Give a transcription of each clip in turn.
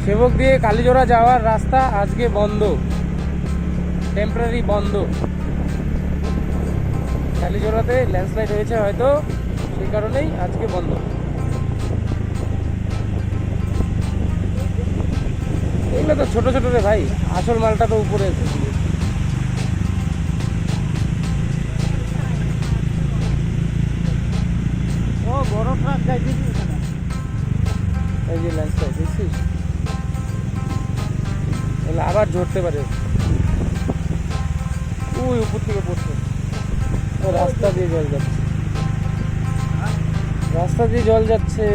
সেবক দিয়ে কালীজোড়া যাওয়ার রাস্তা আজকে বন্ধ, টেম্পোরারি বন্ধ। কালীজোড়াতে ল্যান্ডস্লাইড হয়েছে হয়তো, সেই কারণেই আজকে বন্ধ। এগুলো তো ছোট ছোট রে ভাই, আসল মালটা তো উপরে। ও বড় ট্রাক যাইতেছি এখানে। এই যে ল্যান্ডস্লাইড দেখছিস, এগুলো আবার ঝরতে পারে। ওই উপর থেকে পড়ছে, ও রাস্তা দিয়ে জল যাচ্ছে, রাস্তা দিয়ে জল যাচ্ছে।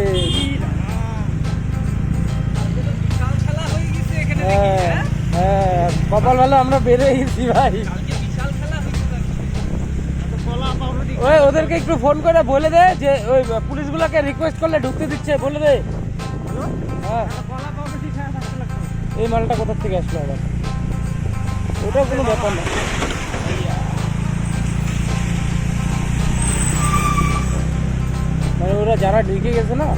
হ্যাঁ হ্যাঁ, কপাল ভালো আমরা বেরিয়ে গেছি ভাই। ওই ওদেরকে একটু ফোন করে বলে দে যে ওই পুলিশগুলোকে রিকোয়েস্ট করলে ঢুকতে দিচ্ছে, বলে দে। হ্যাঁ, এই মালটা কোথা থেকে আসলো আবার? ওটা কোনো ব্যাপার না। মানে ওরা যারা ঢুকে গেছে না,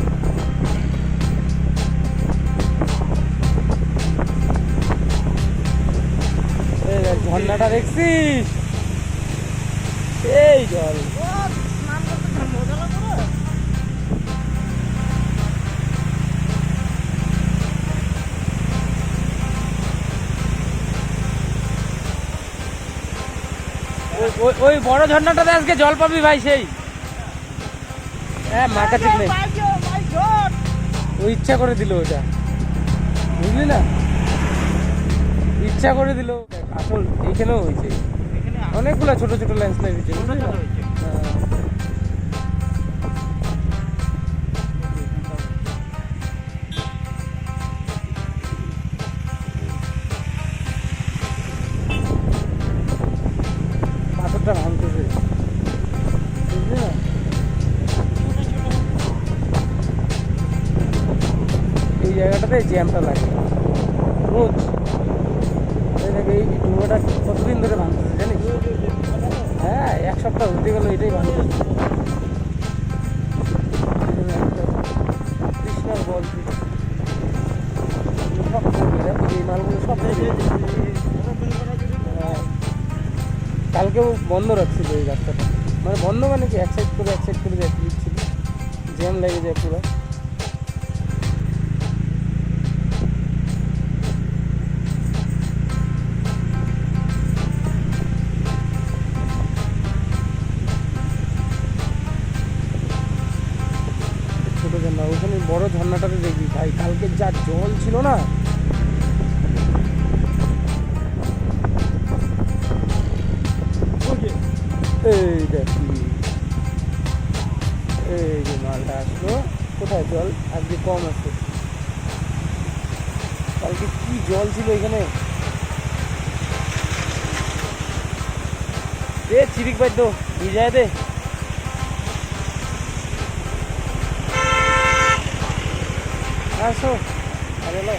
ঝর্ণাটা দেখছিস? এই জল ওই বড় ঝর্ণাটাতে আজকে জল পাবি ভাই, সেই হ্যাঁ মাথা ঠিক নেই। ও ইচ্ছা করে দিল ওটা, বুঝলি না, ইচ্ছা করে দিল। আসল এইখানেও হয়েছে অনেকগুলো ছোট ছোট ল্যান্ডস্লাইড হয়েছে, বুঝলি না? পাথরটা ভাঙতেছে, বুঝলি না? এই জায়গাটাতে জ্যামটা লাগে রোজ। এই ডুবোটা কতদিন ধরে ভাঙতেছে জানিস? হ্যাঁ, এক সপ্তাহ হতে গেল এটাই ভাঙতেছে। কৃষ্ণার বল সব এই মালগুলো সব। কালকেও বন্ধ রাখছিল এই রাস্তাটা, মানে বন্ধ মানে কি, এক সাইড করে যাইতে দিচ্ছিল, জ্যাম লেগে যায় পুরো। ছোট ঝর্ণা, ওখানে বড় ঝর্ণাটাতে দেখবি ভাই, কালকে যা জল ছিল না। এই দেখি, এই যে মালটা আসলো, কোথায় জল আজকে কম আছে, কালকে কি জল ছিল এখানে। দে চিরিক বাদ্য ভিজায় দে। আসো আরে লো।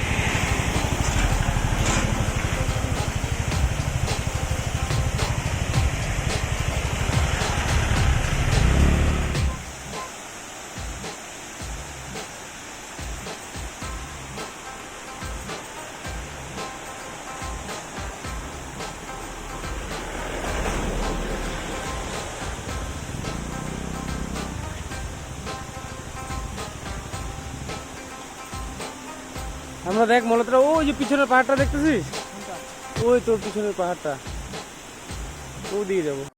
আমরা দেখ মূলত ওই যে পিছনের পাহাড়টা দেখতেছিস, ওই তোর পিছনের পাহাড়টা, ও দিয়ে যাবো।